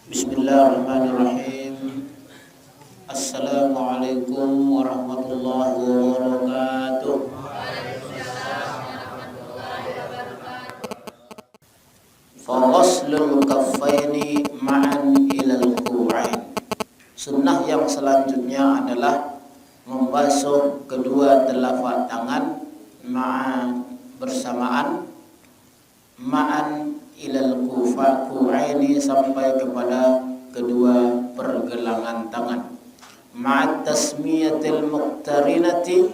Bismillahirrahmanirrahim. Assalamualaikum warahmatullahi wabarakatuh. Faghaslul kaffaini ma'an ilal ku'ain. Sunnah yang selanjutnya adalah membasuh kedua telapak tangan bersamaan ma'an ilal ku'aini sampai kepada kedua pergelangan tangan. Ma'at tasmiyatil muqtarinati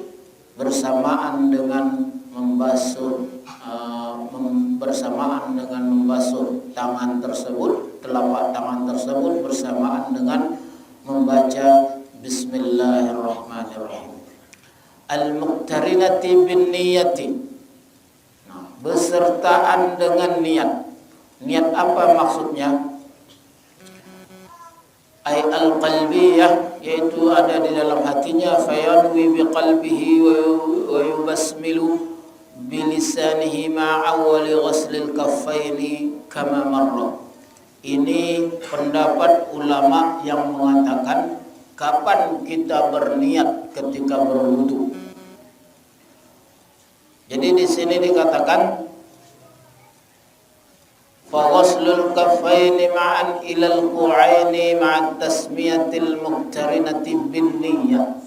bersamaan dengan membasuh tangan tersebut, telapak tangan tersebut bersamaan dengan membaca Bismillahirrahmanirrahim. Al-muqtarinati bin niyati. Besertaan dengan niat. Niat apa maksudnya? Ay al-qalbiyah, yaitu ada di dalam hatinya, fayanwi biqalbihi wa yubasmilu bilisanihi ma'awali ghaslil kaffaini kama marra. Ini pendapat ulama yang mengatakan kapan kita berniat ketika berwudu. Jadi di sini dikatakan fa ghaslul kaffaini ma'an ilal qu'aini ma'at tasmiyatil muqtarinati bin niyyah.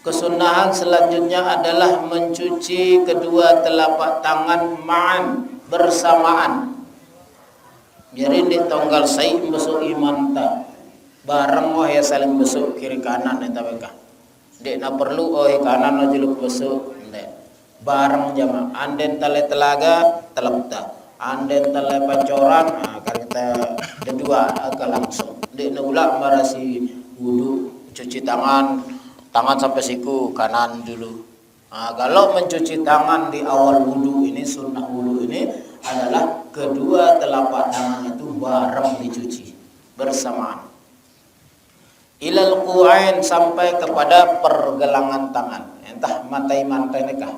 Kesunahan selanjutnya adalah mencuci kedua telapak tangan ma'an bersamaan. Jadi di tonggal sai besok imanta bareng ya saling besok kiri kanan eta beka. Dek na perlu kanan aja lu besok ndek. Bareng jama anden tale telaga telapta. Anden tale pancoran kan kita kedua agak langsung. Dek na ulah marasi wudu cuci tangan sampai siku kanan dulu. Kalau mencuci tangan di awal wudu ini, sunnah wudu ini adalah kedua telapak tangan itu bareng dicuci bersamaan. Ilal qu'ain sampai kepada pergelangan tangan. Entah mantai nikah.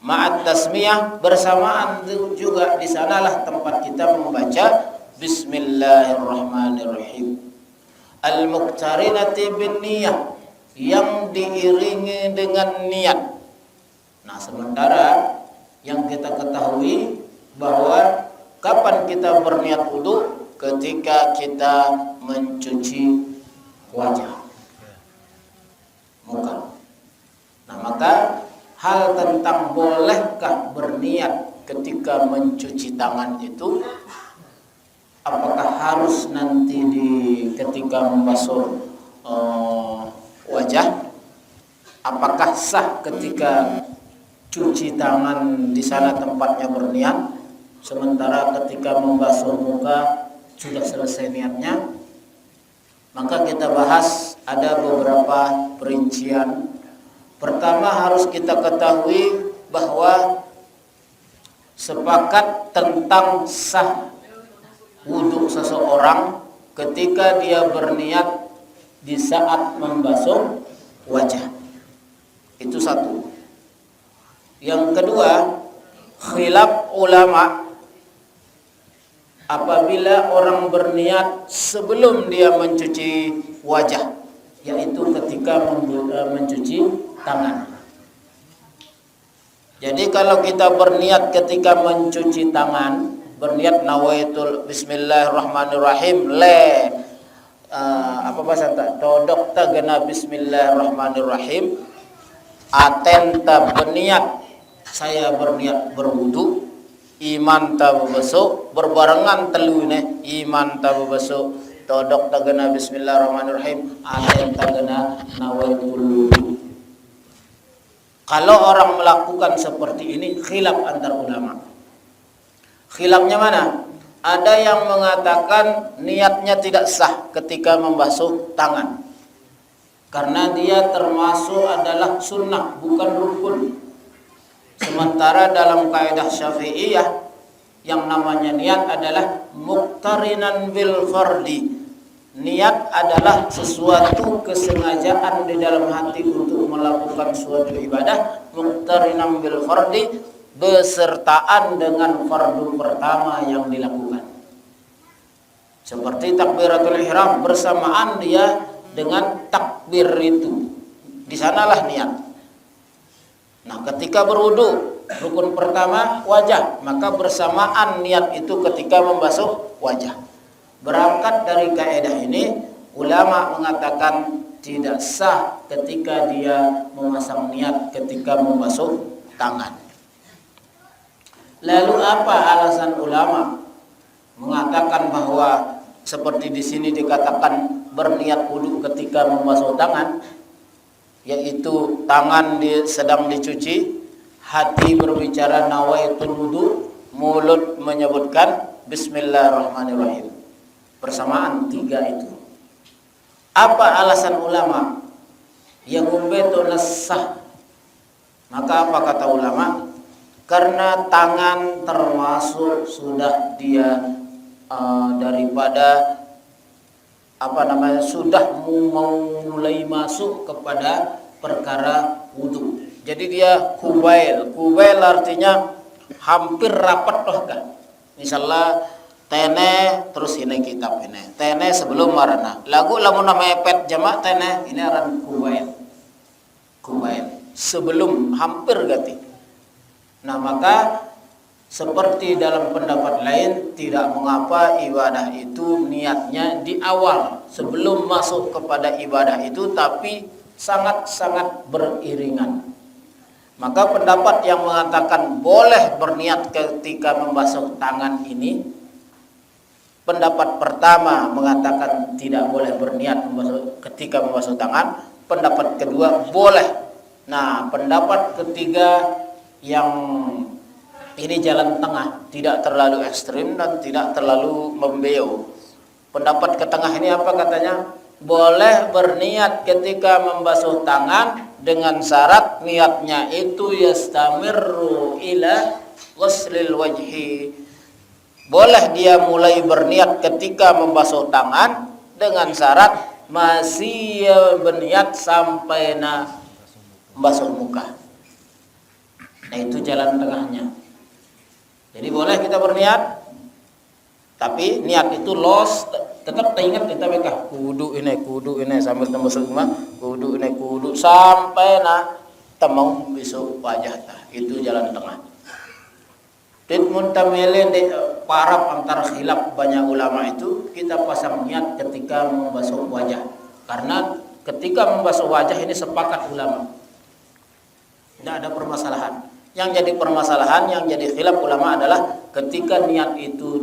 Ma'at tasmiyah bersamaan juga di sanalah tempat kita membaca Bismillahirrahmanirrahim. Al-muqtarinati bin niyah, yang diiringi dengan niat. Nah, sementara yang kita ketahui bahwa kapan kita berniat wudu? Ketika kita mencuci wajah, muka. Nah, maka hal tentang bolehkah berniat ketika mencuci tangan itu, apakah harus nanti ketika membasuh wajah? Apakah sah ketika cuci tangan di sana tempatnya berniat, sementara ketika membasuh muka sudah selesai niatnya? Maka kita bahas ada beberapa perincian. Pertama, harus kita ketahui bahwa sepakat tentang sah wudu seseorang ketika dia berniat di saat membasuh wajah. Itu satu. Yang kedua, khilaf ulama apabila orang berniat sebelum dia mencuci wajah, yaitu ketika mencuci tangan. Jadi kalau kita berniat ketika mencuci tangan, berniat nawaitul bismillahirrahmanirrahim apa bahasa tak todok ta gena bismillahirrahmanirrahim, atenta berniat saya berniat berwudu, iman ta besok berbarengan telune iman ta besok todok ta gena bismillahirrahmanirrahim, atenta gena nawaitul wudu. Kalau orang melakukan seperti ini khilaf antar ulama. Khilafnya mana? Ada yang mengatakan niatnya tidak sah ketika membasuh tangan, karena dia termasuk adalah sunnah, bukan rukun. Sementara dalam kaidah Syafi'iyah yang namanya niat adalah muqtarinan bil fardi. Niat adalah sesuatu kesengajaan di dalam hati untuk melakukan suatu ibadah, muqtarinan bil fardi, besertaan dengan fardu pertama yang dilakukan. Seperti takbiratul ihram, bersamaan dia dengan takbir itu. Di sanalah niat. Nah, ketika berwudu, rukun pertama wajah, maka bersamaan niat itu ketika membasuh wajah. Berangkat dari kaidah ini, ulama mengatakan tidak sah ketika dia memasang niat ketika membasuh tangan. Lalu apa alasan ulama mengatakan bahwa seperti di sini dikatakan berniat wudu ketika membasuh tangan, yaitu tangan sedang dicuci, hati berbicara nawaitul wudu, mulut menyebutkan bismillahirrahmanirrahim. Bersamaan tiga itu. Apa alasan ulama? Yang umbeto nasah. Maka apa kata ulama? Karena tangan termasuk sudah dia daripada sudah mulai masuk kepada perkara wudu. Jadi dia kubail. Kubail artinya hampir rapat toh kan. Misalnya tene terus ini kitab ini. Tene sebelum marana. Lagu namanya pet jamak tene ini aran kubail. Kubail sebelum hampir ganti. Nah, maka seperti dalam pendapat lain, tidak mengapa ibadah itu niatnya di awal sebelum masuk kepada ibadah itu, tapi sangat-sangat beriringan. Maka pendapat yang mengatakan boleh berniat ketika membasuh tangan ini, pendapat pertama mengatakan tidak boleh berniat ketika membasuh tangan, pendapat kedua boleh. Nah, pendapat ketiga yang ini jalan tengah, tidak terlalu ekstrim dan tidak terlalu membeo. Pendapat ke tengah ini apa katanya? Boleh berniat ketika membasuh tangan dengan syarat niatnya itu yastamirru ila ghuslil wajhi. Boleh dia mulai berniat ketika membasuh tangan dengan syarat masih berniat sampai membasuh muka. Nah, itu jalan tengahnya. Jadi boleh kita berniat, tapi niat itu tetap teringat kita mereka kudu ini sambil membasuh muka, kudu sampai temau besok wajah. Itu jalan tengah. Dan muntamilin di parab antara khilaf banyak ulama itu kita pasang niat ketika membasuh wajah. Karena ketika membasuh wajah ini sepakat ulama. Tidak ada permasalahan. Yang jadi permasalahan, yang jadi khilaf ulama adalah ketika niat itu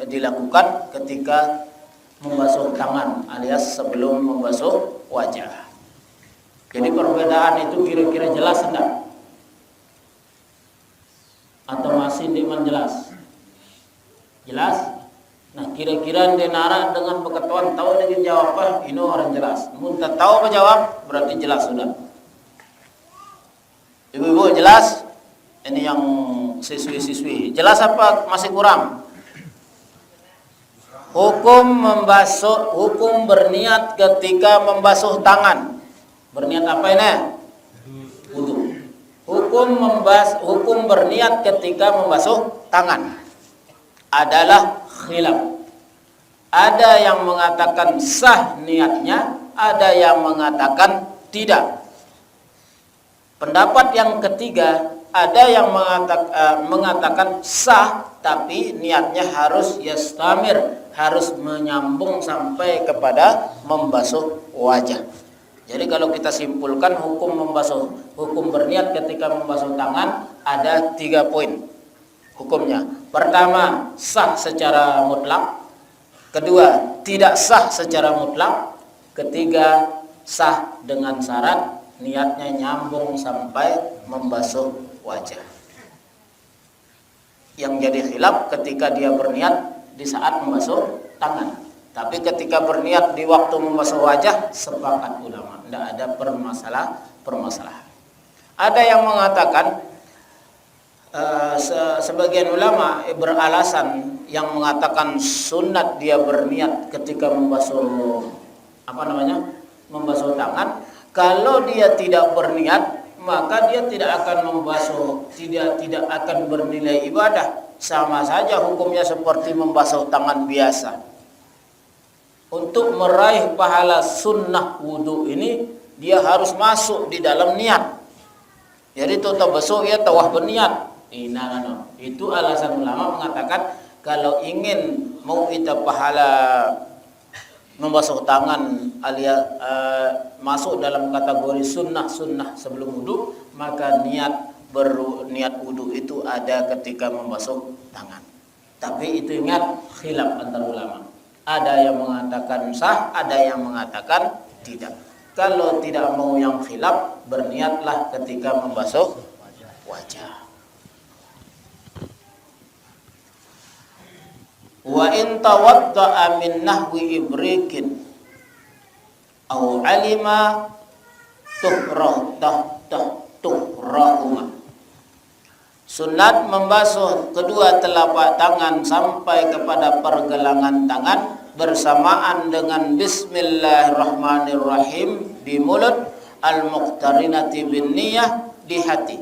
dilakukan ketika membasuh tangan alias sebelum membasuh wajah. Jadi perbedaan itu kira-kira jelas enggak? Atau masih tidak jelas? Jelas? Nah, kira-kira denara dengan pengetahuan tahu dengan jawaban ini orang jelas. Mun tak tahu menjawab berarti jelas sudah. Ibu-ibu jelas? Ini yang siswi-siswi. Jelas apa masih kurang? Hukum berniat ketika membasuh tangan. Berniat apa ini? Wudu. Hukum berniat ketika membasuh tangan adalah khilaf. Ada yang mengatakan sah niatnya, ada yang mengatakan tidak. Pendapat yang ketiga, ada yang mengatakan sah, tapi niatnya harus yastamir, harus menyambung sampai kepada membasuh wajah. Jadi kalau kita simpulkan hukum berniat ketika membasuh tangan ada 3 poin hukumnya. Pertama, sah secara mutlak. Kedua, tidak sah secara mutlak. Ketiga, sah dengan syarat niatnya nyambung sampai membasuh wajah. Yang jadi khilaf ketika dia berniat di saat membasuh tangan. Tapi ketika berniat di waktu membasuh wajah, sepakat ulama, tidak ada permasalahan. Ada yang mengatakan sebagian ulama beralasan yang mengatakan sunat dia berniat ketika membasuh membasuh tangan. Kalau dia tidak berniat, maka dia tidak akan membasuh, tidak akan bernilai ibadah. Sama saja hukumnya seperti membasuh tangan biasa. untuk meraih pahala sunnah wudu ini dia harus masuk di dalam niat. Jadi total besok ya tawah berniat. Itu alasan ulama mengatakan kalau ingin mau kita pahala membasuh tangan alias masuk dalam kategori sunnah sebelum wudu, maka niat wudu itu ada ketika membasuh tangan. Tapi itu ingat khilaf antar ulama. Ada yang mengatakan sah, ada yang mengatakan tidak. Kalau tidak mau yang khilaf, berniatlah ketika membasuh wajah. Wa in tawadda'a min nahwi ibrikin aw alima tuhrahuma. Sunat membasuh kedua telapak tangan sampai kepada pergelangan tangan bersamaan dengan bismillahirrahmanirrahim di mulut, al-muqtarinati bin niyah di hati.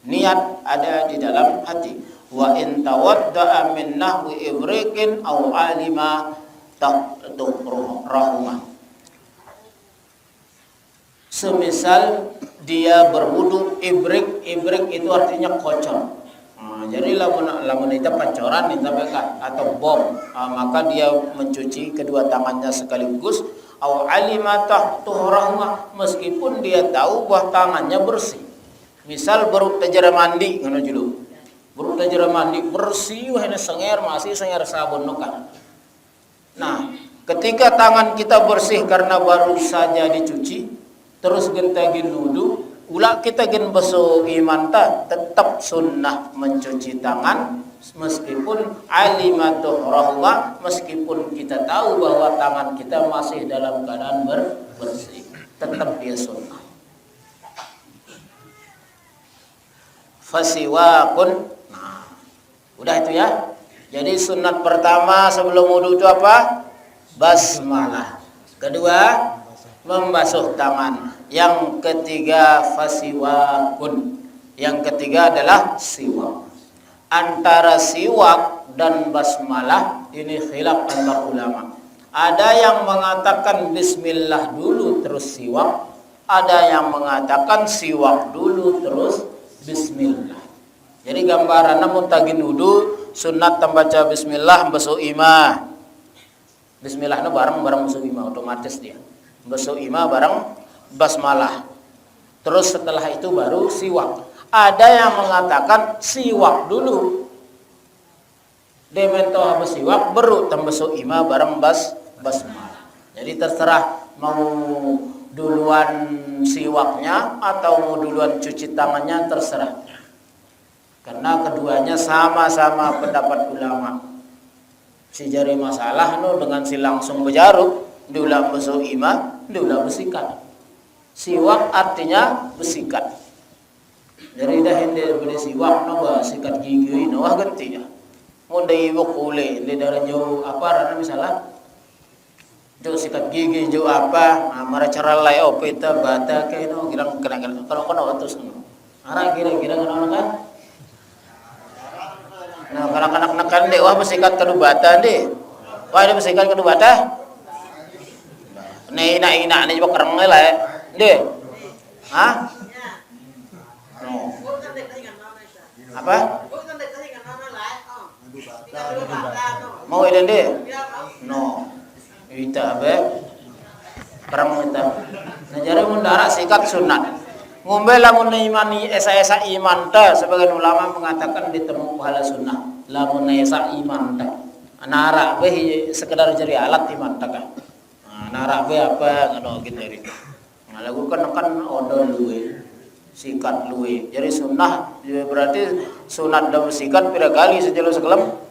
Niat ada di dalam hati. Wa in tawadda'a min nahwi ibrikin aw alima tuhrahuma. Semisal dia berwudu, ibrik itu artinya kocor. Jadi lamun itu pancoran atau bom, maka dia mencuci kedua tangannya sekaligus. Aw alima tuhrahuma, meskipun dia tahu bahwa tangannya bersih. Misal baru tajara mandi ngono julu. Baru tajara mandi bersih wahana senger masih senger sabun nokan. Nah, ketika tangan kita bersih karena baru saja dicuci, terus kita gin wudu, ulah kita gin basuh imanta, tetap sunnah mencuci tangan meskipun alimatuh rahma, meskipun kita tahu bahwa tangan kita masih dalam keadaan bersih, tetap dia sunnah. Fasiwakun. Nah, udah itu ya. Jadi sunat pertama sebelum wudu itu apa? Basmalah. Kedua, membasuh tangan. Yang ketiga fasiwakun. Yang ketiga adalah siwak. Antara siwak dan basmalah ini khilaf antar ulama. Ada yang mengatakan bismillah dulu terus siwak, ada yang mengatakan siwak dulu terus bismillah. Jadi gambaran namun tagin wudu sunat membaca bismillah basuh imah. Bismillah itu bareng basuh imah otomatis dia. Basuh imah bareng basmalah. Terus setelah itu baru siwak. Ada yang mengatakan siwak dulu. Demento habis siwak baru tambasuh imah bareng basmalah. Jadi terserah mau duluan siwaknya atau mau duluan cuci tangannya terserah. Karena keduanya sama-sama pendapat ulama. Si jari masalah no dengan si langsung berjaruk, diulang basuh imah, diulang besikat. Siwak artinya besikat. Jadi dah hindi boleh siwak no ba sikat gigi no wah ganti ya. Mun dai ibu kule, di darah jauh apa rana misalnya jauh sikat gigi jauh apa, mara cara lai opita bata kayak no girang kena kalau waktu semua. Ara kira-kira kan? Nah, kanak-kanak nakan deh, wah bersikat ke dubata deh. Wah dia bersikat ke dubata. Ina ni juga kereng lah ya. Deh. Hah? No. Apa? Mau iden deh? No. Ita be. Kereng ita. Najari mundara sikat sunat. Ngombe lamun imani esa-esa iman ta, sebagian ulama mengatakan ditemu pahala sunnah. Lamun esa iman ta. Nara be sekedar jadi alat iman ta kan. Nara be apa ngono gitu dari. Nah lagu kan odol luwe, sikat luwe. Jadi sunnah berarti sunat dan sikat pira kali sejelo sekelem?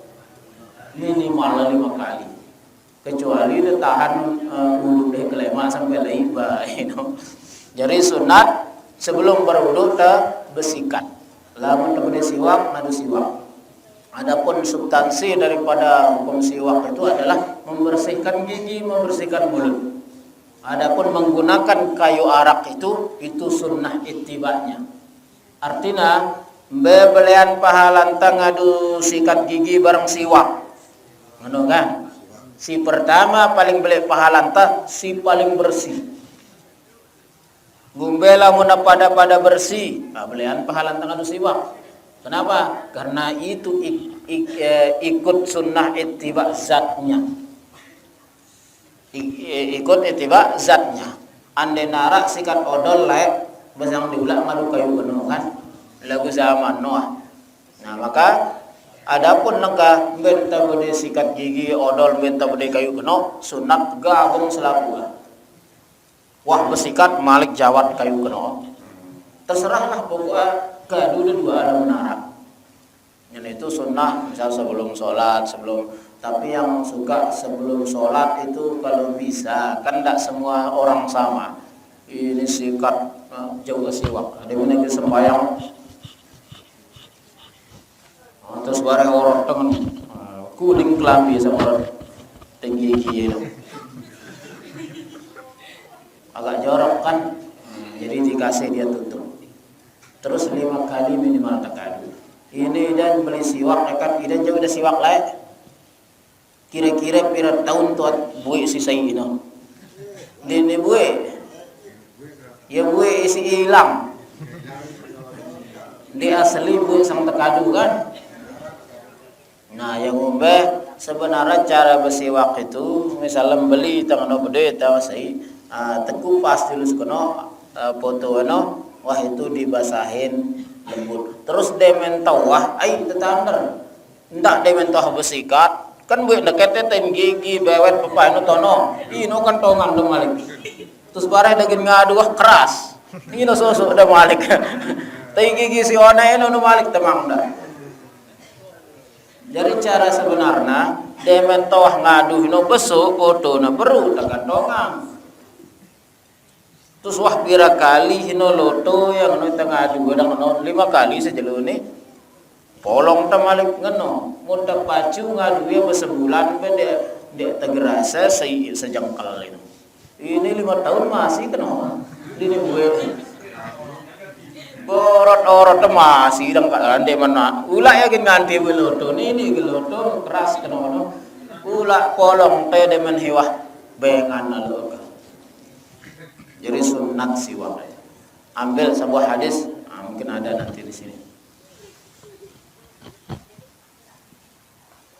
Minimal 5 kali. Kecuali dia tahan wudu deh kelema sampai laiba, Jadi sunat sebelum berwudu bersikat. Lamun kemudian siwak, nadu siwak. Adapun substansi daripada hukum siwak itu adalah membersihkan gigi, membersihkan mulut. Adapun menggunakan kayu arak itu sunnah ittibanya. Artinya bebelian pahalanta ngadu sikat gigi bareng siwak. Ngono kan? Si pertama paling beli pahala entah si paling bersih. Gumbela muna pada bersih. Belian pahala entah adu siwak. Kenapa? Karena itu ikut sunnah ittiba zatnya. Ikut ittiba zatnya. Ande narak sikat odol layak besang diulak madu kayu geno kan. Lagu zaman Noah. Nah, maka adapun nangka benta bude sikat gigi odol benta bude kayu geno sunat gabung selaku. Wah bersikat malik jawat kayu geno. Terserahlah pokoknya kedua dua ada menarak. Yang itu sunnah misal sebelum sholat tapi yang suka sebelum sholat itu kalau bisa kan tidak semua orang sama. Ini sikat jauh siwak. Ada yang sembahyang terus bareng orang dengan kuning kelambi sama tinggi itu agak jorok kan, jadi dikasih dia tutup terus 5 kali minimal tekadu ini dan beli siwak kan idan jauh ada siwak lain kira-kira pira tahun tuat bui si saya ini ini bui ya bui isi hilang di asli bui sang tekadu kan. Nah, yang umbe sebenarnya cara bersiwak itu misalnya beli tangan bede tawasai teku pasti lu kono foto ano wah itu dibasahin lembut terus demen tawah ai tetander ndak demen tawah bersikat kan buat deketnya tem gigi bewet pepaino tono ino kan tongan do malik terus bareng daging ngadu wah keras ino sosok do malik tai gigi si ona ino no malik temang dah. Jadi cara sebenarnya demen toh ngaduh no besok foto na perlu tekan tongang. Terus wah pira kali hino loto yang no tengah adu gadang no 5 kali sejelo ni. Polong tamalik ngeno, muda pacu ngadu ya besebulan be de tegerasa sejengkal ini. Ini 5 tahun masih kena. Ini gue borot-orot masih dang ande mana ulak ya nganti beloto ini geloto keras kenono ulak polong teh demen hewah bengan aloka jadi sunat siwak ambil sebuah hadis mungkin ada nanti di sini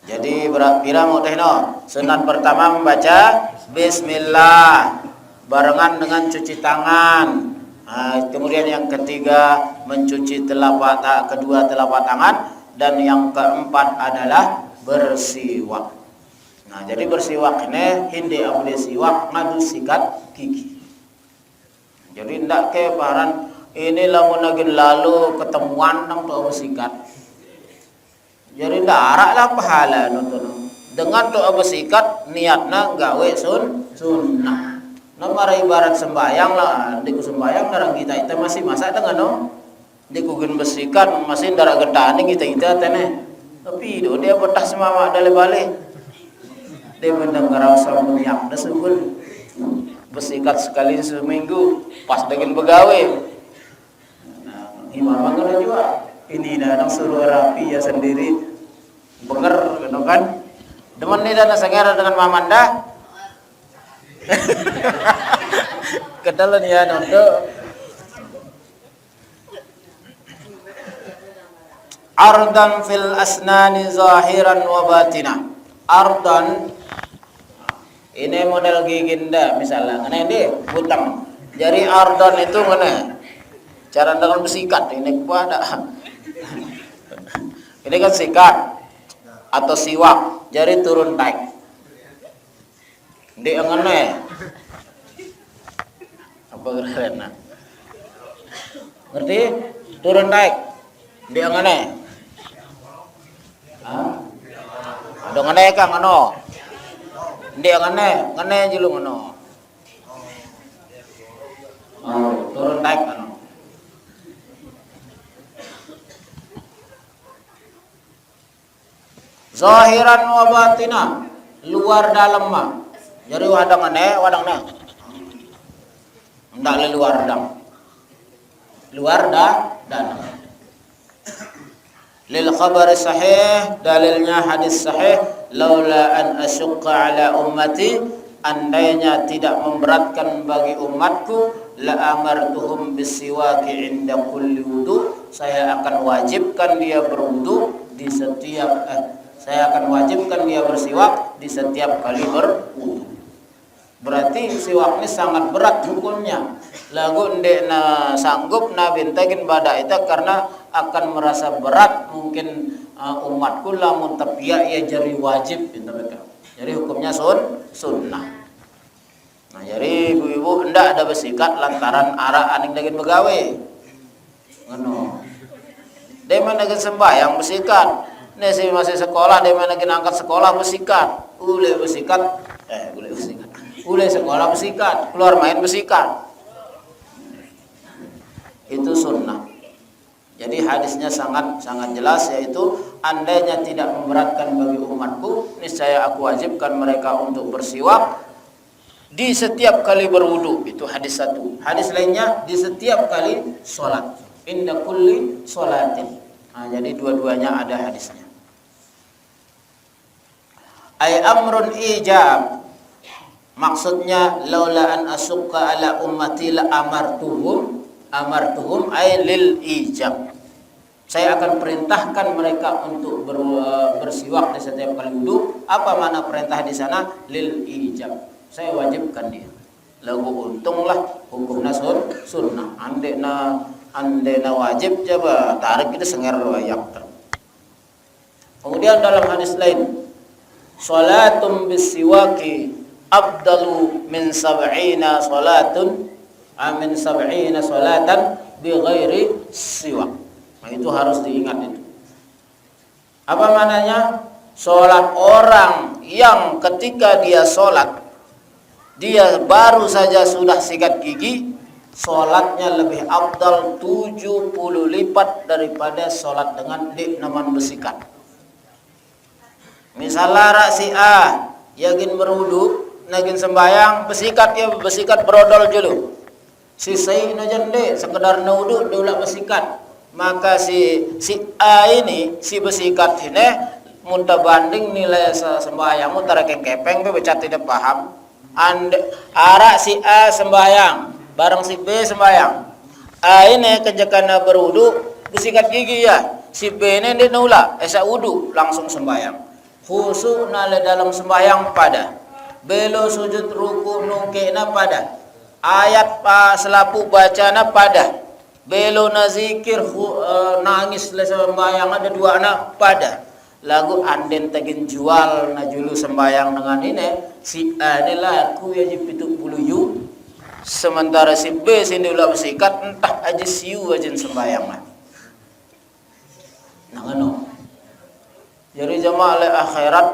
jadi pira mau teh no sunat pertama membaca bismillah barengan dengan cuci tangan. Kemudian yang ketiga mencuci kedua telapak tangan dan yang keempat adalah bersiwak. Nah, jadi bersiwak ini hindi abdi siwak ngadu sikat gigi. Jadi ndak ke paran ini lamun lagi lalu ketemuan nang tu bersikat. Jadi ndak arak lah pahala nonton. Dengan tu bersikat niatna gawe sunnah. Nomor ibarat sembayang lah, diku sembayang darang kita itu masih masak dengan no, diku gen bersikat masih darah gentani kita tene, tapi do dia betah semama dale balik, dia mendengar sambung yang desubul, bersikat sekali seminggu, pas dengan begawe, nah imam mana juga, ini dah suruh rapi ya sendiri, benger kan, demen ni dah sengera dengan mamanda. Kedalan ya nondo ardan fil asnani zahiran wa batina ardan ini model giginda misalnya ngene deh butang jadi ardan itu ngene cara dengan bersikat ini pada ini kan sikat atau siwak jadi turun naik di ngene apa keren ngerti turun naik di ngene ada ngene ka ngono di ngene jelu ngono turun naik ngono zahiran wa batina luar dalam mah jadi wadang ndak luar dalam Lil khabar sahih, dalilnya hadis sahih, laula an asyqa ala ummati, andainya tidak memberatkan bagi umatku, la amartuhum bisiwaki inda kulli wudu, saya akan wajibkan dia berwudu di setiap saya akan wajibkan dia bersiwak di setiap kali berwudu. Berarti siwak ini sangat berat hukumnya. Lagu ndek na sanggup na bintagin pada itu karena akan merasa berat mungkin umatku lamun tapia ya jadi wajib gitu mereka. Jadi hukumnya sunnah. Nah, jadi ibu-ibu ndak ada bersikat lantaran arah aning daging begawe. Ngono. Dia mana sembahyang bersikat. Nih si masih sekolah dia mana angkat sekolah bersikat. Boleh bersikat. Boleh bersikat. Boleh sekolah bersikat, keluar main bersikat. Itu sunnah. Jadi hadisnya sangat jelas, yaitu andainya tidak memberatkan bagi umatku, niscaya aku wajibkan mereka untuk bersiwak di setiap kali berwudu. Itu hadis satu. Hadis lainnya di setiap kali sholat, inda kulli sholatin. Nah, jadi dua-duanya ada hadisnya. Ay amrun ijab, maksudnya laula an asukka ala ummati la amartuhum ay lil ijab. Saya akan perintahkan mereka untuk bersiwak di setiap kali wudu. Apa makna perintah di sana? Lil ijab. Saya wajibkan dia. Lagu untunglah hukumna sunnah. Andena wajib coba tarik kita senger wayak. Kemudian dalam hadis lain, sholatum bisiwaki afdalu min sab'ina salatan bi ghairi siwak. Nah, itu harus diingat itu. Apa maknanya? Salat orang yang ketika dia salat dia baru saja sudah sikat gigi, salatnya lebih afdal 70 lipat daripada salat dengan naman bersikat. Misalnya si A yakin berwudu, nagin sembayang, bersikat berodol dulu. Si say na jande sekedar na wudu diulah bersikat. Maka si A ini si bersikat ini muntah banding nilai sembayang muntah kepeng becat tidak paham. Ara si A sembayang bareng si B sembayang. A ini kejakana berwudu bersikat gigi ya. Si B ini dia naula esa wudu langsung sembayang. Khusyuk nale dalam sembayang pada. Belo sujud ruku nungkena pada. Ayat selapu bacana pada. Belo nazikir nangis sembayang ada dua anak pada. Lagu anden tagin jual na julu sembayang dengan ini si A ini laku ya jipitu buluyu. Sementara si B sini ulah bersikat entah aja siu aja sembayang lah. Nah ano. Jadi jamaah le akhirat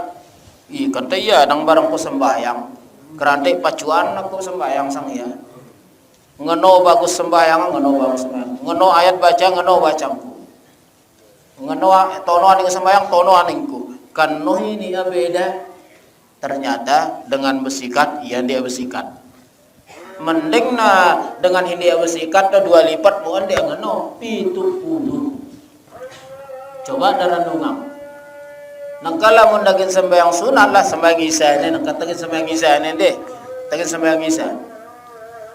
kata iya nang barang ku sembayang kerantik pacuan aku sembayang sang ya ngeno bagus sembayang ngeno ayat baca ngeno bacangku ngeno tono aning sembayang tono aningku kan no ini ya beda. Ternyata dengan bersikat dia bersikat mending dengan ini bersikat 2 lipat bukan dia ngeno 70. Coba daranungang nangkala mun daging sembahyang sunat lah sembahyang isya ini nangkatagin sembahyang isya ini deh tagin sembahyang isya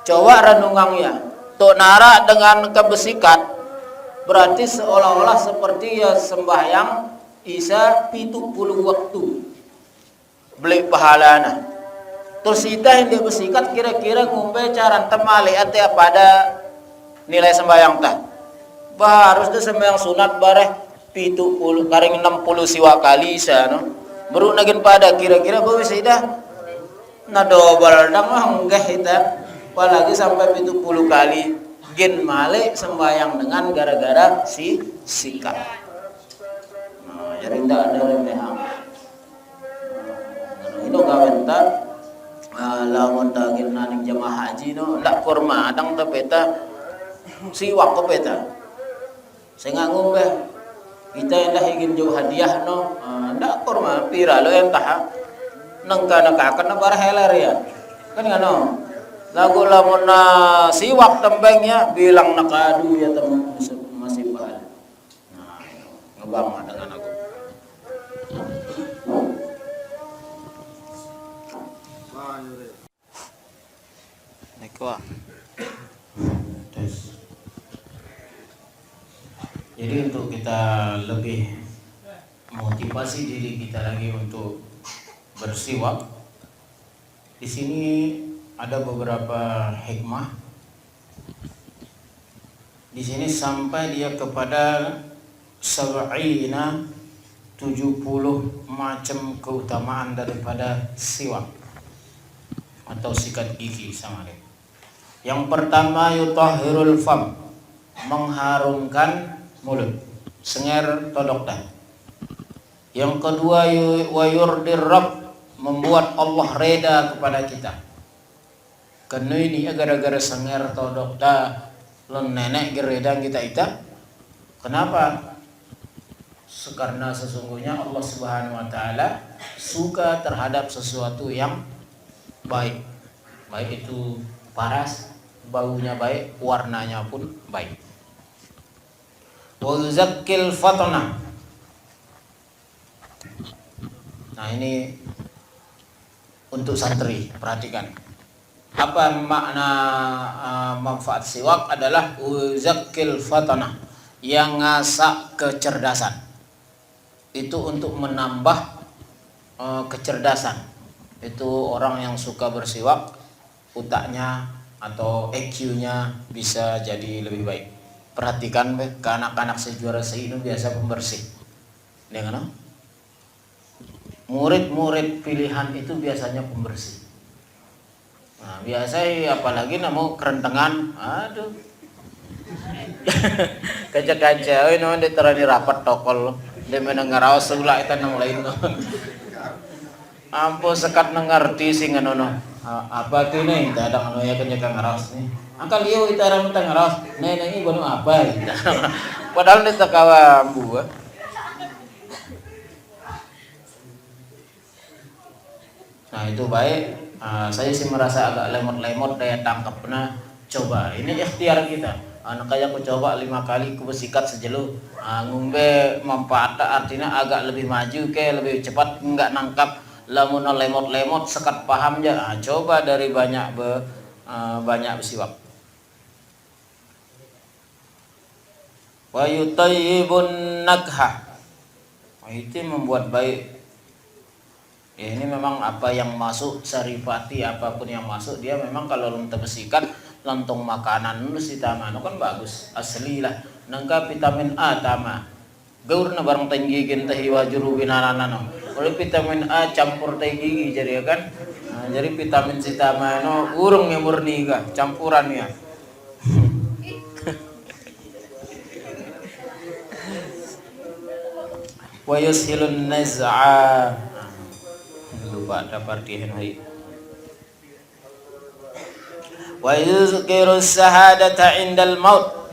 coba renungangnya to nara dengan kebersikat berarti seolah-olah seperti ya sembahyang isya 70 waktu beli pahalana terus kita yang dia bersikat kira-kira ngumpe cara temali ate pada nilai sembahyang tah harus dia sembahyang sunat bareh 70 karing 60 siwa kali isa no baru nagin pada kira-kira bawa sida na double dang enggak kita apalagi sampai 70 kali gen male sembayang dengan gara-gara si sikat. Nah jadi tidak ada remehang itu gawenta lawan daging naning jamaah haji no ndak kurma adang tapeta siwak kopeta saya nggak ngombe kita yang dah ingin jauh hadiah no ndak kurma pira lo yang taha nangka nakakan na barhelar ya kan ngano lagu lamun siwak tembengnya bilang nakadu ya teman masih bahal nah bama dengan aku. Nekwa. Jadi untuk kita lebih motivasi diri kita lagi untuk bersiwak, di sini ada beberapa hikmah. Di sini sampai dia kepada 70 macam keutamaan daripada siwak atau sikat gigi sama dia. Yang pertama yutahhirul fam, mengharumkan mulut, senger todokta. Yang kedua wayurdir rabb, membuat Allah reda kepada kita. Karena ini gara-gara senger todokta lon nenek gereda kita itu. Kenapa? Karena sesungguhnya Allah Subhanahu wa taala suka terhadap sesuatu yang baik. Baik itu paras, baunya baik, warnanya pun baik. Wa yuzakkil fatana. Nah, ini untuk santri, perhatikan. Apa makna manfaat siwak adalah yuzakkil fatana, yang ngasak kecerdasan. Itu untuk menambah kecerdasan. Itu orang yang suka bersiwak, otaknya atau EQ-nya bisa jadi lebih baik. Perhatikan ke anak-anak sejuara ini biasa pembersih. Dengan murid-murid pilihan itu biasanya pembersih. Nah, biasa apalagi mau kerentengan, aduh. Kaca-kaca, ini dia terani rapat tokol, dia menengaraos sebelah itu nang lain. Ampo sekat nengerti sih nganono. Apa tuh nih? Tidak ada nganoya kenyaka ngaraos nih. Angkal liu itu orang minta ngaraos. Nenek ini bono apa? Padahal dia takawa buah. Nah itu baik. Saya sih merasa agak lemot-lemot daya tangkap. Nah coba ini ikhtiar kita. Anak kayak aku coba 5 kali aku bersikat sejelu. Ngumbe manfaat artinya agak lebih maju ke lebih cepat enggak nangkap. Lamun lemot-lemot sekat paham aja. Coba dari banyak bersiwak. Wa yutayyibun nakha. Itu membuat baik. Ya, ini memang apa yang masuk saripati apapun yang masuk dia memang kalau lontar bersikat lontong makanan nu si tama kan bagus asli lah nangka vitamin A tama gaur na barang tinggi kita hiwa juru binanana oleh vitamin A campur teh gigi jadi kan jadi vitamin si tama no urung yang murni kah campurannya. Wa yushilun naz'a, lupa dapat dihenui. Wa yuzkiru syahadata indal maut,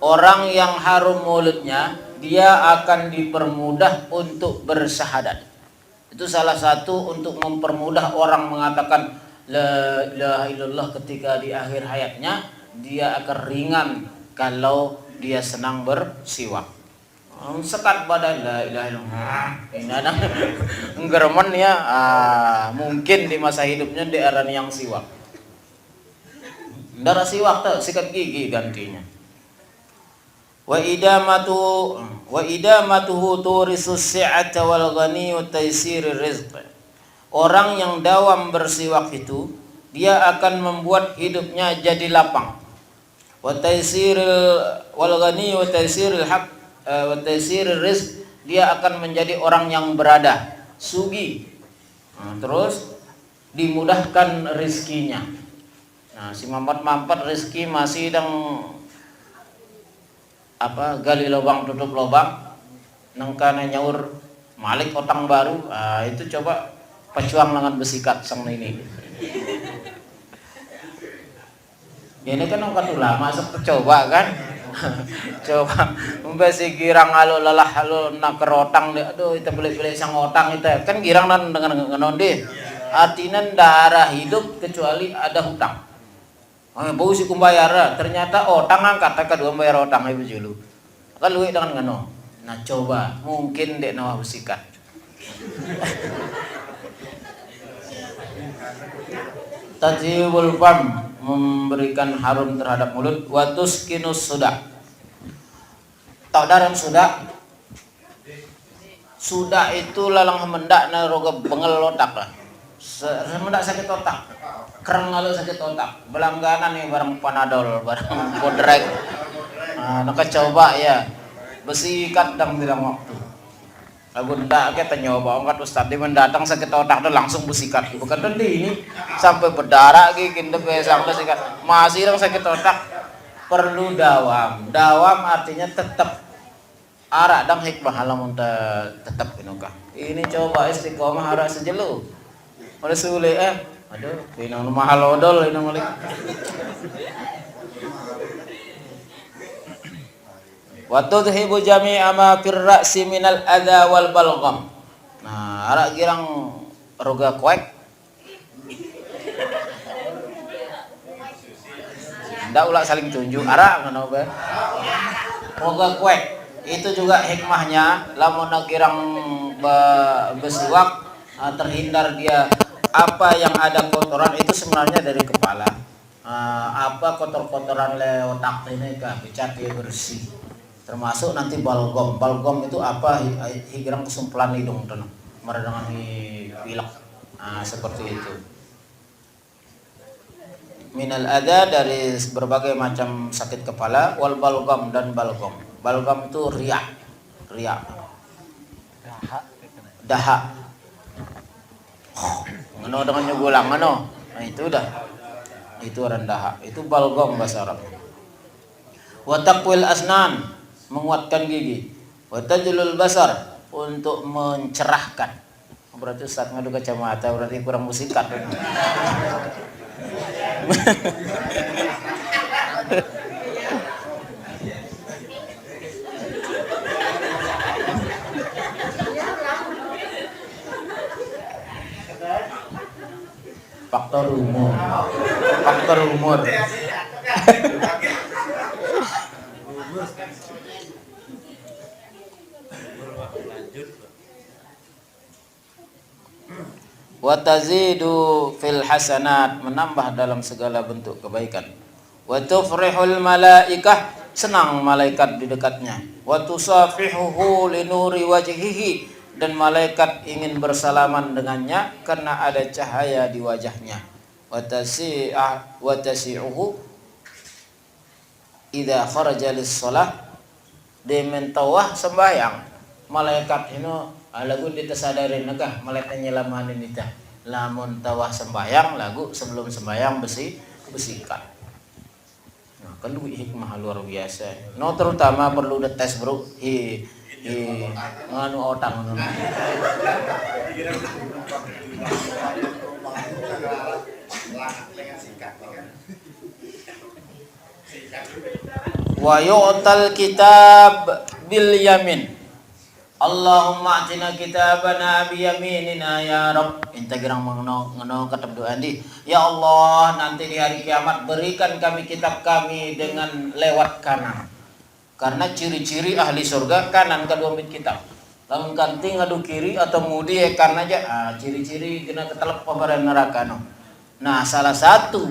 orang yang harum mulutnya dia akan dipermudah untuk bersyahadat. Itu salah satu untuk mempermudah orang mengatakan la ilaha illallah ketika di akhir hayatnya, dia akan ringan kalau dia senang bersiwak. Sekat badan la ilaha illallah. Ini ada enggerman ya, mungkin di masa hidupnya di era yang siwak. Darah siwak tuh sikat gigi gantinya. Wa idamatuhu turisus si'ata wal ghani wa taisirir rizq. Orang yang dawam bersiwak itu dia akan membuat hidupnya jadi lapang. Wa taisiril wal ghani wa taisiril haq wa taisirir rizq, dia akan menjadi orang yang berada, sugi. Terus dimudahkan rezekinya. Nah, si mampat rezeki masih dang gali lubang tutup lubang nangkana nyaur malik otang baru, itu coba pecuang lengan besikat sang ini. Ini kan angkat ulama masuk coba kan. Coba membesi girang halo lelah halo nak kerotang deh, aduh kita beli-beli sang otang itu kan girang nan dengan ngenonde artinya darah hidup kecuali ada hutang. Bau si kumbayar ternyata otang angkat kedua bayar otang ibu julu kan luwe dengan ngano Nah coba mungkin dek nawah besikat. Tatyibul fam, memberikan harum terhadap mulut. Wa tuskinus sudah. Tak dalam sudah. Sudah itu lalang hemendak na roga bengel otak lah. Hemendak sakit otak. Kereng lalu sakit otak. Belangganan nih barang Panadol, barang Bodrek. Nah, coba ya. Besikat dang bilang waktu. Lagu ndak kita nyoba angkat ustaz dia mendatang sakit otak tuh langsung besikat. Bukan tadi ini sampai berdarah gitu sampai sikat. Masih dong sakit otak perlu dawam. Dawam artinya tetap arak dang hikmah halamun tetap inukah. Ini coba istiqomah arak sejelu. Oleh sulit aduh pinang mahal odol ini malik. Wa tudhibu jami'a ma fir ra'si minal adza wal balgham. Nah, arak girang roga kuek. Ndak ulah saling tunjuk arak ngono bae. Roga kuek itu juga hikmahnya lamun girang besiwak terhindar dia apa yang ada kotoran itu sebenarnya dari kepala. Apa kotor-kotoran le otak ini kah bicat dia bersih. Termasuk nanti balgom. Balgom itu apa? Higirang kesumpelan hidung dan meredangan pilek. Seperti itu. Minal adza dari berbagai macam sakit kepala, wal balgom dan balgom. Balgom itu riak. Dahak. Ngono dengan nyugulang ngono. Nah itu dah. Itu rendah. Itu balgom bahasa Arab. Wa taqwil asnan, menguatkan gigi. Wa tajlul basar, untuk mencerahkan. Berarti Ustaz ngadu kacamata berarti kurang musikat. Faktor umur. Wa tazidu fil hasanat, menambah dalam segala bentuk kebaikan. Wa tufrihul malaikah, senang malaikat di dekatnya. Wa tusafihuhu linuri wajhihi, dan malaikat ingin bersalaman dengannya karena ada cahaya di wajahnya. Wa tasi'uhu idza kharaja lis-shalah, de mentawah sembahyang malaikat ini lagu ditasadarin nakah malaikat nyelamanin itu lamun tawah sembahyang lagu sebelum sembahyang besikat. Nah kan lu hikmah luar biasa. No terutama perlu dites bro. Nganu otang ngono. Wa yu'tal kitab bil yamin. Allahumma atina kitabana bi yaminina ya Rabb. Inta girang ngono katab doa di. Ya Allah, nanti di hari kiamat berikan kami kitab kami dengan lewat kanan. Karena ciri-ciri ahli surga kanan kedua mit kitab. Lamun kanting ngadu kiri atau mudi karena aja ciri-ciri kena ketelep pemberian neraka no. Nah, salah satu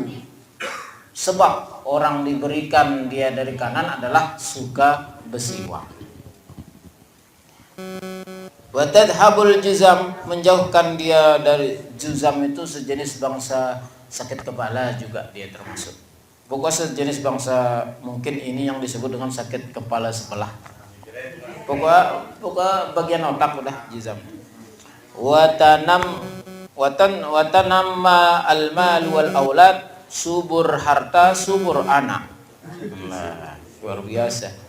sebab orang diberikan dia dari kanan adalah suka besiwak. Wa tadhhabul juzam, menjauhkan dia dari juzam itu sejenis bangsa sakit kepala juga dia termasuk. Pokoknya sejenis bangsa mungkin ini yang disebut dengan sakit kepala sebelah. Pokoknya bagian otak udah juzam. Wa tanam al-mal wal aulad, subur harta, subur anak. Nah, luar biasa.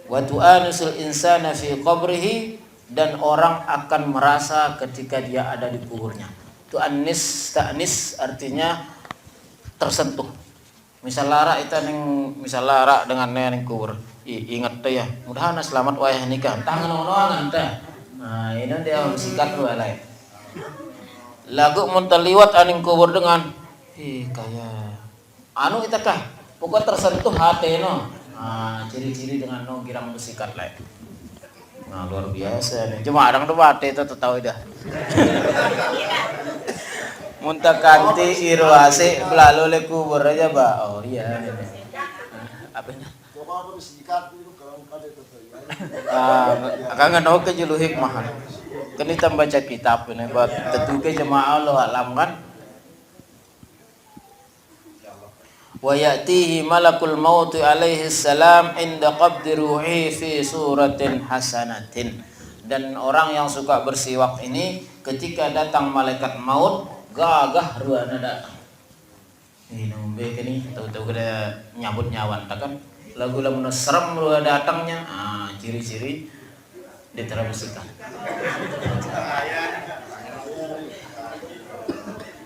Wa tu'anisul insana fi qabrihi, dan orang akan merasa ketika dia ada di kuburnya. Tu'anis, ta'nis artinya tersentuh. Misal lara itu misal lara dengan neng kubur. Ingat tuh ya, mudahan selamat wayah nikah. Tangan orang teh. Nah, ini dia sikat dua lain. Lagu muntaliwat aning kubur dengan kayak anu kita kah? Pokoknya tersentuh hati no. Ciri-ciri dengan no girang bersikat lain. Nah, luar biasa nih. Cuma orang tuh mati itu tahu dah. Muntah kanti irwase belalu le kubur aja, Pak. Oh iya. Apanya? Akan nggak ke julu hikmah. Kan kita baca kitab ini buat tentu ke jemaah Allah alam kan. Wa ya'tihi malakul maut alaihi salam inda qabdi ruhi fi suratin hasanatin. Dan orang yang suka bersiwak ini ketika datang malaikat maut gagah ruana datang. Ini nombe kini tahu-tahu kada nyabut nyawan kan. Lagu-lagu serem ruana datangnya. Ciri-ciri diterabisikan.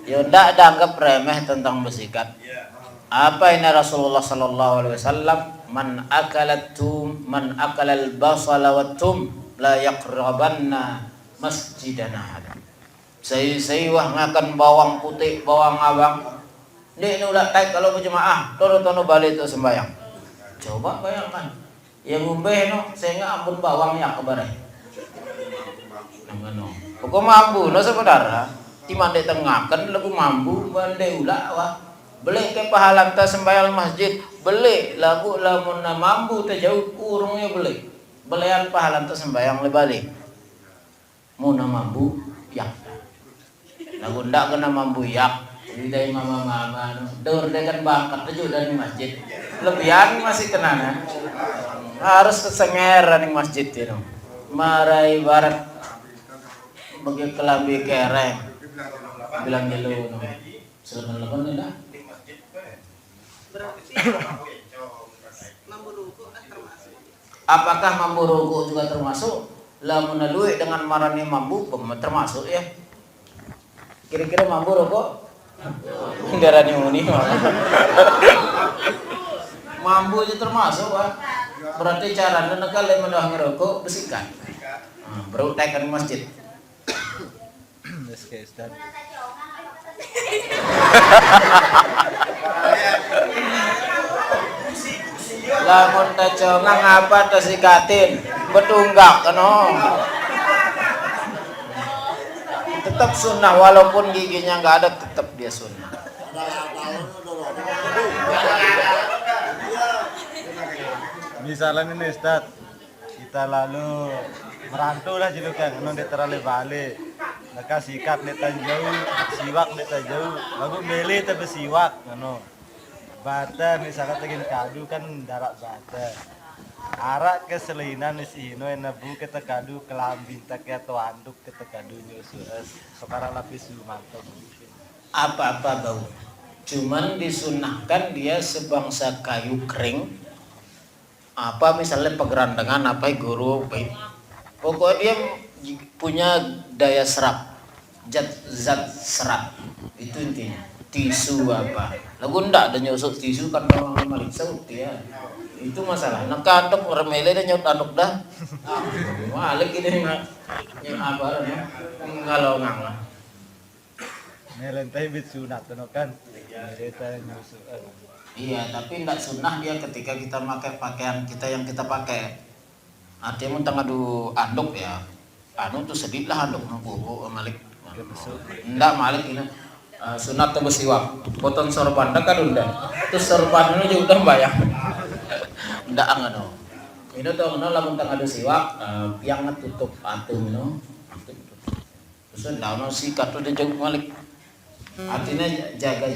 Ya ndak dianggap remeh tentang bersikat. Apa ini Rasulullah sallallahu alaihi wasallam, man akalal basala wat tum la yaqrabanna masjidana hada. Saya wah ngakan bawang putih, bawang abang. Ni ulah tai kalau berjemaah, tono balik tu sembayang. Coba bayangkan. Yang ngombe no, saya nggak ampun bawang ya kebarai. Nangano. Pokok mampu, no saudara. Timan de tengah kan lagu mampu bande ulah wah. Beli ke pahalan ta sembahyang masjid, beli lagu lamun mampu ta jauh urungnya beli. Belian pahalan ta sembahyang le balik. Mun mampu yak. Lagu ndak kena mampu yak. Dari mama dur dengan bangkat tujuh dari masjid. Lebihan masih kena harus kesengeran di masjid itu. Marai barat bagi kelambi kereng. Bilang jelu no. Selepan dah. Apakah mambu rukuk juga termasuk? Lamun alui dengan marani mambu termasuk ya. Kira-kira mambu rukuk? Darani muni. Mambu itu termasuk, Pak. Berarti cara nekal medah ngerokok bersihkan. Baru tekan masjid. Lamun tacongang apa tasikatin betunggak kano. Tetap sunnah walaupun giginya nggak ada, tetap dia sunnah. Misalnya ini Ustaz, kita lalu merantau lah julukan, non terlalu balik. Maka sikat neta jauh, siwak neta jauh, lalu beli tapi siwak, no. Bata misalnya tegin kadu kan darat bata. Arak keselinan isi no enabu kita kadu kelambing tak atau anduk kita kadu nyusus. Sekarang lapis mantap. Apa-apa bau. Cuman disunahkan dia sebangsa kayu kering. Apa misalnya pegerandengan apa guru, pokoknya dia punya daya serap, zat serat itu intinya. Tisu apa lagu ndak ada nyusut tisu kan orang Malaysia ya itu masalah nak anduk remele dan nyut anduk dah malik ini yang apa ya kalau ngang melentai bit sunat kan mereka nyusut. Iya tapi ndak sunnah dia ketika kita pakai pakaian kita yang kita pakai artinya mentang adu anduk ya anu tuh sedih lah anduk nunggu malik ndak malik ini sunat atau bersiwak potong sorban dah kan udah terus sorban itu juga udah bayar ndak angano ini tuh no lamun tang ada siwak yang tutup atum no terus ndak no sikat tuh dia jauh malik artinya jaga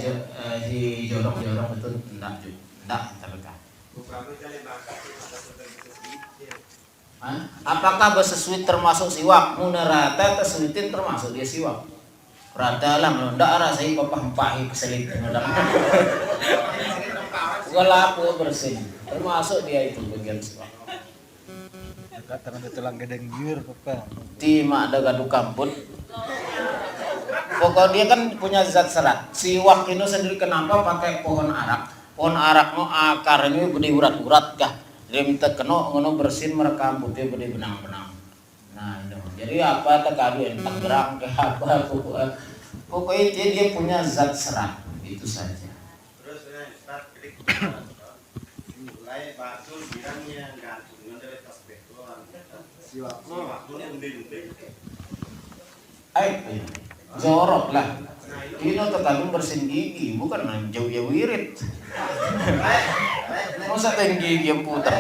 di jorok-jorok itu ndak terdekat. Apakah bersesuit termasuk siwak? Munerata tersuitin termasuk dia siwak. Rata lang, ndak rasai papah-pahi keselit ndak. Walapu bersih. Termasuk dia itu bagian siwak. Kata ada tulang gedeng giur apa? Tima ada gaduh kamput. Pokoknya dia kan punya zat serat. Siwak ini sendiri kenapa pakai pohon arak? Pohon arak no akarnya gede urat-urat kah? Dia minta kena ngono bersin merekam putih gede benang-benang. Nah, itu. Jadi apa terkadu entak gerang ke apa pokoknya dia punya zat serat itu saja. Terus start klik mulai bakso bilangnya gantungan dari tas beton. Jorok lah. Ini terkadang bersin gigi, bukan jauh-jauh wirid. Masa ten gigi yang putar.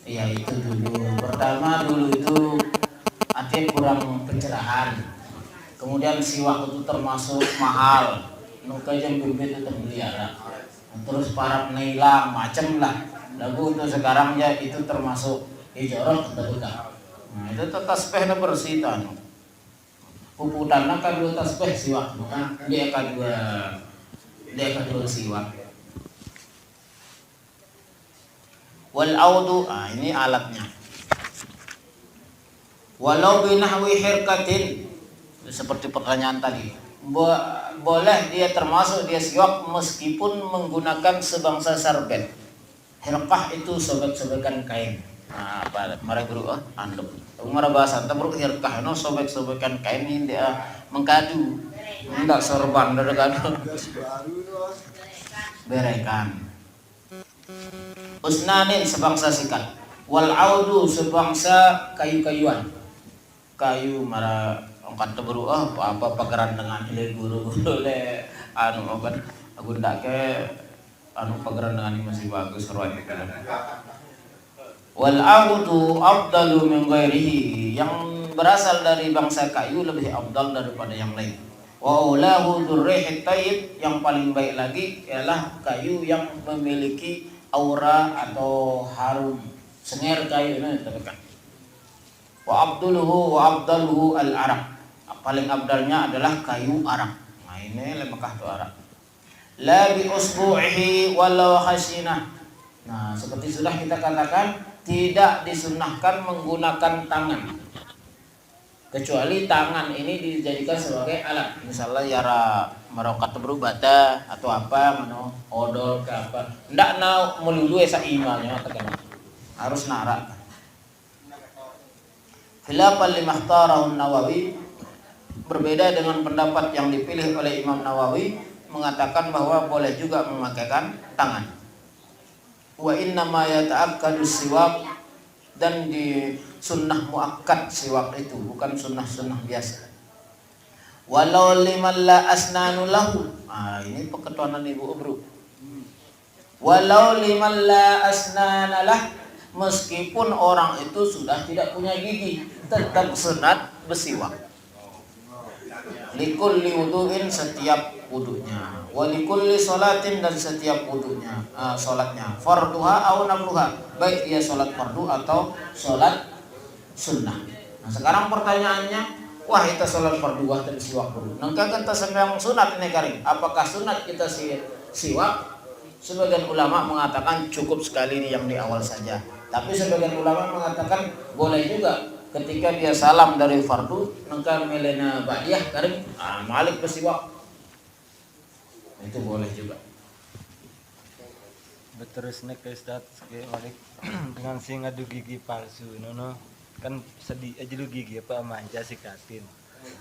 Iya itu dulu. Pertama dulu itu artinya kurang pencerahan. Kemudian siwak itu termasuk mahal. Nuka jam bibit itu terpelihara. Terus para penailang macam lah. Lagu untuk sekarang ya itu termasuk jorok terbuka. Nah itu tasbihnya bersih tan. Puputannya kan dua tasbih siwak bukan dia kedua siwak. Wal audu, ini alatnya. Walau binahwi hirkatin, seperti pertanyaan tadi. Boleh dia termasuk dia siwak meskipun menggunakan sebangsa sarbet. Hirkah itu sobek-sobekan kain. Nah, mari bro, anduk. Umar bahasa anta bro hirkah no sobek-sobekan kain ini dia mengkadu. Enggak sorban dari kadu. Berekan. Usnanin sebangsa sikat. Wal audu sebangsa kayu-kayuan. Kayu mara angkat teburu apa pagaran dengan ile guru le aku ndak ke pagaran dengan ini masih bagus roy kan. Wal audu afdalu min ghairihi, yang berasal dari bangsa kayu lebih afdal daripada yang lain. Wa ulahu dzurrihit tayyib, yang paling baik lagi ialah kayu yang memiliki aura atau harum. Senger kayu ini tekan. Wa abdaluhu al-arak. Paling abdalnya adalah kayu arak. Nah ini lemekah tu arak. La bi usbu'ihi walau khasinah. Nah seperti sudah kita katakan, tidak disunnahkan menggunakan tangan. Kecuali tangan ini dijadikan sebagai alat. Misalnya yara merokat berubata atau apa, mano odol ke apa. Ndak na melulu esa imalnya tekan. Harus narak. Khilafan limahtarahu Nawawi, berbeda dengan pendapat yang dipilih oleh Imam Nawawi, mengatakan bahwa boleh juga memakaikan tangan. Wa inna ma yata'akkadu siwak, dan di sunnah muakkad siwak itu, bukan sunnah-sunnah biasa. Walau liman la asnanu lahu. Ini peketuanan Ibu Bro. Walau liman la asnana lah, meskipun orang itu sudah tidak punya gigi, tetap sunat bersiwak. Likulli wudu'in, setiap wudunya. Walikulli sholatin, dan setiap wudunya, sholatnya. Farduha au nafluha, baik dia sholat fardu atau sholat sunnah. Nah sekarang pertanyaannya, wah kita sholat fardu wah tapi siwak dulu. Nangka kita sembahyang sunat ini karing. Apakah sunat kita siwak? Sebagian ulama mengatakan cukup sekali ini yang di awal saja. Tapi sebagian ulama mengatakan boleh juga ketika dia salam dari fardu nangka melena ba'diyah karing malik bersiwak. Itu boleh juga. Terus nek Ustaz malik dengan sing adu gigi palsu nono kan sedih aja lu gigi apa manja sikatin.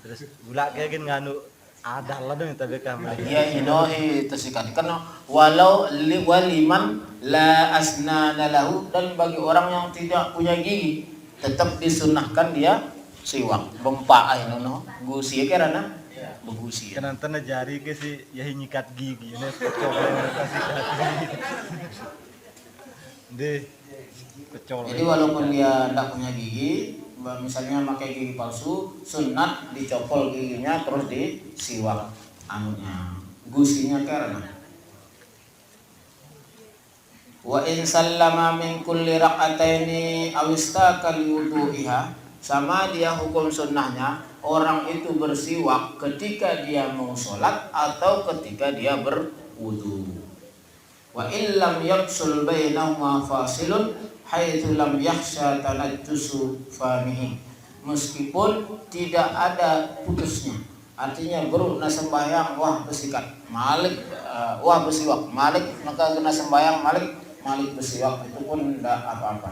Terus bulak kayak gini nganu ada lah dong tapi kamu. Iya inohi tersikat karena walau waliman la asnana lahu, dan bagi orang yang tidak punya gigi tetap disunahkan dia siwak bempa nono gusi karena begusi. Kan antara jari ke si ya nyikat gigi ini coba kasih deh pecol. Jadi walaupun dia tidak punya gigi, misalnya pakai gigi palsu, sunat dicopol giginya terus disiwak anunya gusinya karena. Wa in sallama min kulli rak'ataini aw istaka li wudu'iha, sama dia hukum sunnahnya orang itu bersiwak ketika dia mau sholat atau ketika dia berwudu. Wa illam yaksul bainahuma fasilun haitsu lam yakhsha tanajjusu famihi, meskipun tidak ada putusnya, artinya bro na sembahyang wah bersikat malik wah bersiwak malik, maka kena sembahyang malik bersiwak, itu pun tidak apa-apa.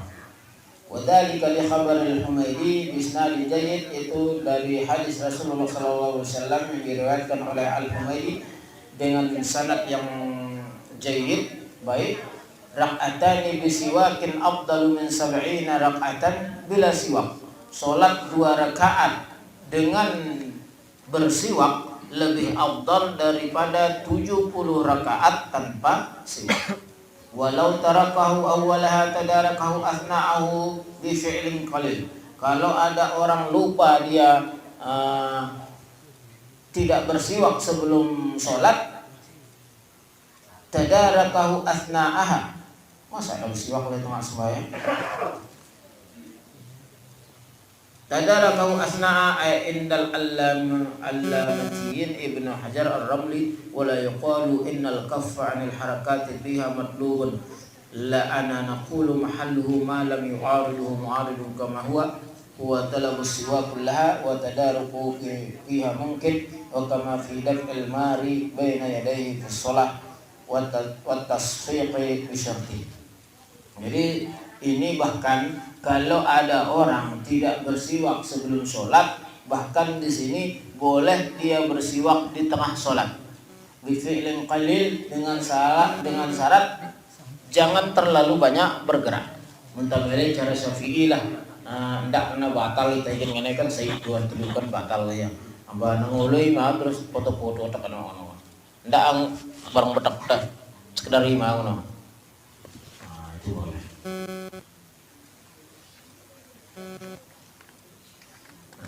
Wadhalika li khabaril Humaydi bisnadin jayyid, itu dari hadis Rasulullah sallallahu alaihi wasallam yang diriwayatkan oleh Al-Humaydi dengan sanad yang jayyid, baik. Rak'atani bisiwakin afdalu min 70 rak'atan bila siwak. Salat 2 rakaat dengan bersiwak lebih afdal daripada 70 rakaat tanpa siwak. Walau tarakahu awwalaha tadarakahu athna'ahu bi fi'lin qalil. Kalau ada orang lupa dia tidak bersiwak sebelum sholat, tadarakahu athna'aha. Masa ada bersiwak oleh tengah sembahyang? Tadarakahu asna'a ay indal allamatiyin Ibnu Hajar Ar-Ramli, wala yuqalu innal kaffa 'anil harakati fiha matlubun, la ana naqulu mahalluhu ma lam yu'ariduhu mu'aridun kama huwa talabu siwa kullaha wa tadaruku fiha mungkin, wa kama fi daf'il mari baina yadayhi fi shalah wa tasfiqi bi syarti. Jadi ini bahkan kalau ada orang tidak bersiwak sebelum sholat, bahkan di sini boleh dia bersiwak di tengah sholat. Bifi'lin qalil, dengan syarat jangan terlalu banyak bergerak. Mentabeli cara Syafi'i lah, ndak kena batal kita ingin kan saya tuan tunjukkan batal ya. Amba nangului mah terus foto-foto tekan ono. Ndak bareng betak sekedar lima ono. Nah, itu boleh.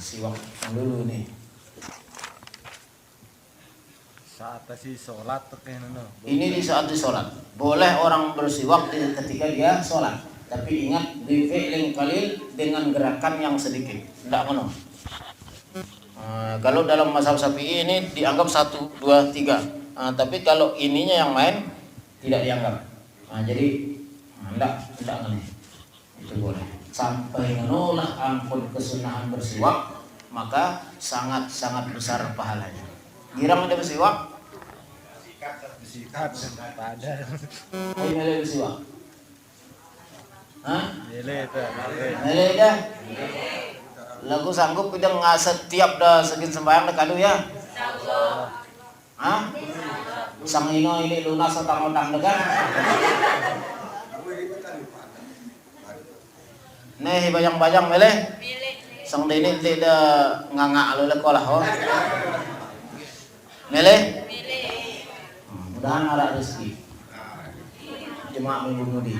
Siwak dulu nih. Saat si sholat Ini di saat di sholat. Boleh orang bersiwak ketika dia sholat. Tapi ingat bi fi'lin qalil, dengan gerakan yang sedikit. Tidak ngono. Kalau dalam mazhab Syafi'i ini dianggap 1, 2, 3. Tapi kalau ininya yang main tidak dianggap. Jadi tidak ngono. Itu boleh. Sampai menolak ampun kesunahan bersiwak, maka sangat besar pahalanya. Girang ada bersiwak? Sikat pada. Oh, ini bersiwak. Hah? Lele dah. Lagu sanggup udah nggak setiap dah segin sembahyang dah kadu ya? Hah? Sang ini lunas atau ngotang degan? Nih bayang-bayang meleh. Sang dini tidak nganga alule kolah ho. Meleh. Mudahan arah rezeki. Jemaah minggu mudi.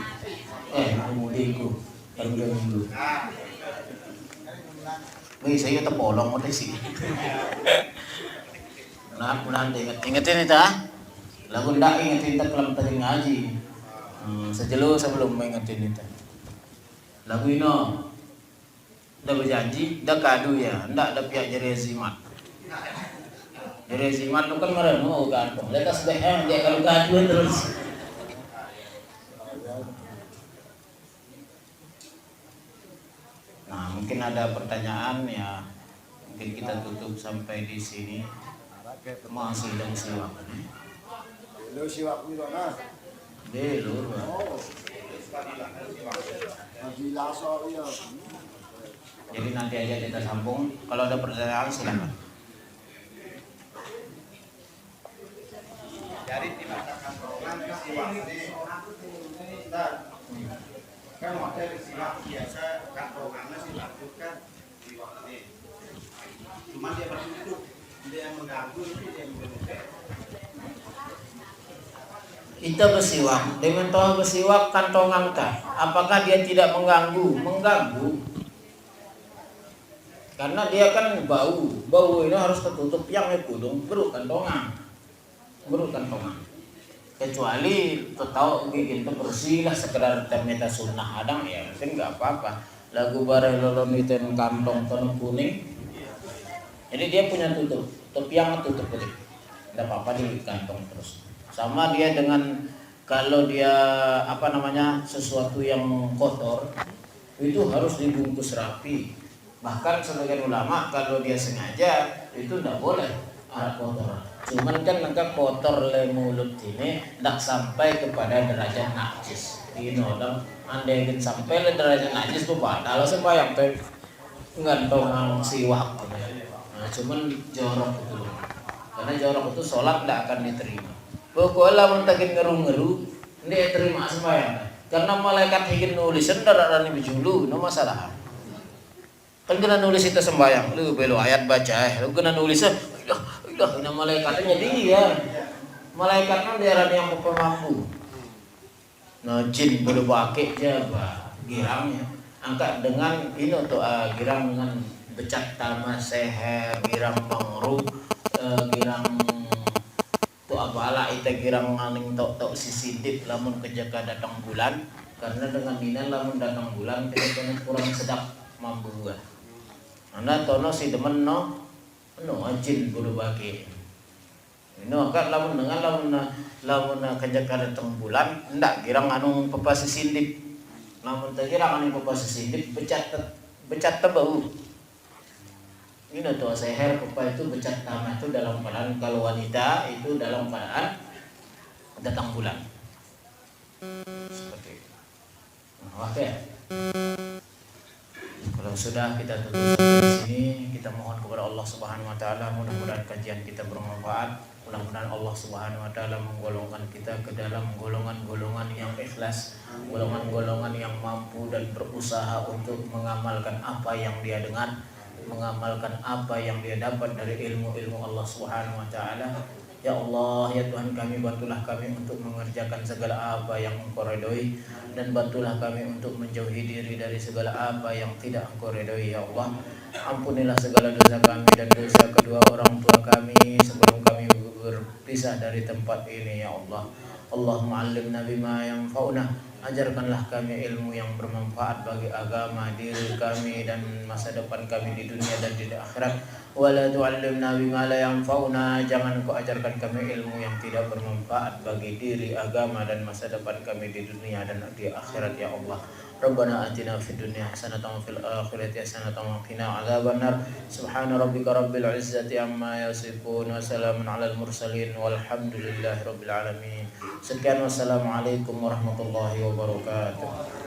Mudiku. Pergi minggu. Wih, saya kita polong udah sih. Nah, mudahan ingetin itu Lagu ndak ingetin kita kelam tadi ngaji. Sejelo sebelum mengingetin itu. Lagu ino udah berjanji, udah kado ya, ndak ada pihak jadi zimat. Jadi zimat itu kan merenu gantung. Lihat sebaiknya dia kalau kado terus. Nah, mungkin ada pertanyaan ya, mungkin kita tutup sampai di sini. Masih dan siwak. Lu siwak dulu nah. Belur. Jadi nanti aja kita sambung. Kalau ada pertanyaan silakan. Jadi dibacakan program siwak ini. Kan model siwak biasa kantongannya sih lakukan siwak ini. Cuma dia bertutup, dia yang mengganggu itu dia yang menutup. Kita bersiwak, dengan toh bersiwak kantongan tah. Apakah dia tidak mengganggu? Mengganggu. Karena dia kan bau ini harus tertutup yang kudung beruk kantongan. Kecuali tahu bikin itu bersih lah sekedar temeta sunnah adang ya mungkin nggak apa-apa. Lagu bareng lolon itu kantong tono kuning. Jadi dia punya tutup yang tutup kulit. Tidak apa-apa di kantong terus. Sama dia dengan kalau dia sesuatu yang kotor itu harus dibungkus rapi. Bahkan sebagian ulama kalau dia sengaja itu tidak boleh ada kotoran. Cuman kan maka kotor le mulut ini tidak sampai kepada derajat najis. Ini orang andai ingin sampai le derajat najis tuh batal sembahyang teh ngantong siwak. Nah, cuman jorok itu. Karena jorok itu sholat tidak akan diterima. Pokoknya mun takin ngeru-ngeru dia terima sembahyang. Karena malaikat ingin nulis darah ni bijulu, no masalah. Kan kena nulis itu sembahyang, lu belo ayat baca, lu kena nulis nah malaikatnya dia. Malaikatnya daerah yang pemampu. Nah jin belum pakai jaga girangnya. Angkat dengan ini untuk girang dengan becat tama seher, girang mangrove, girang tu apalah itu girang nganing tok sisidip lamun kejaka datang bulan. Karena dengan ini lamun datang bulan kita kurang sedap mampu gua. Anda tono si demen no jin bulu bagi. Ini kan lamun dengan lamun kejaka datang bulan ndak girang anu pepasi sindip. Lamun teh girang anu pepasi sindip becat bau. Ini tuh seher pepa itu becat tanah itu dalam keadaan kalau wanita itu dalam keadaan datang bulan. Seperti itu. Nah, oke. Kalau sudah kita tutup di sini, kita mohon kepada Allah Subhanahu wa taala mudah-mudahan kajian kita bermanfaat. Mudah-mudahan Allah Subhanahu wa taala menggolongkan kita ke dalam golongan-golongan yang ikhlas, golongan-golongan yang mampu dan berusaha untuk mengamalkan apa yang dia dengar, mengamalkan apa yang dia dapat dari ilmu-ilmu Allah Subhanahu wa taala. Ya Allah, ya Tuhan kami, bantulah kami untuk mengerjakan segala apa yang Engkau redhoi, dan bantulah kami untuk menjauhi diri dari segala apa yang tidak Engkau redhoi. Ya Allah, ampunilah segala dosa kami dan dosa kedua orang tua kami sebelum kami berpisah dari tempat ini. Ya Allah, Allahumma 'allimna bima yanfa'una, ajarkanlah kami ilmu yang bermanfaat bagi agama, diri kami dan masa depan kami di dunia dan di akhirat. Wala tu'allimna bima la yanfa'una, jangan kau ajarkan kami ilmu yang tidak bermanfaat bagi diri, agama dan masa depan kami di dunia dan di akhirat. Ya Allah, Rabbana atina fid dunya hasanatan wa fil akhirati hasanatan wa qina adzabannar. Subhana rabbika rabbil izzati amma yasifun wa salamun alal mursalin walhamdulillahi rabbil alamin. Sekian, wassalamualaikum warahmatullahi wabarakatuh.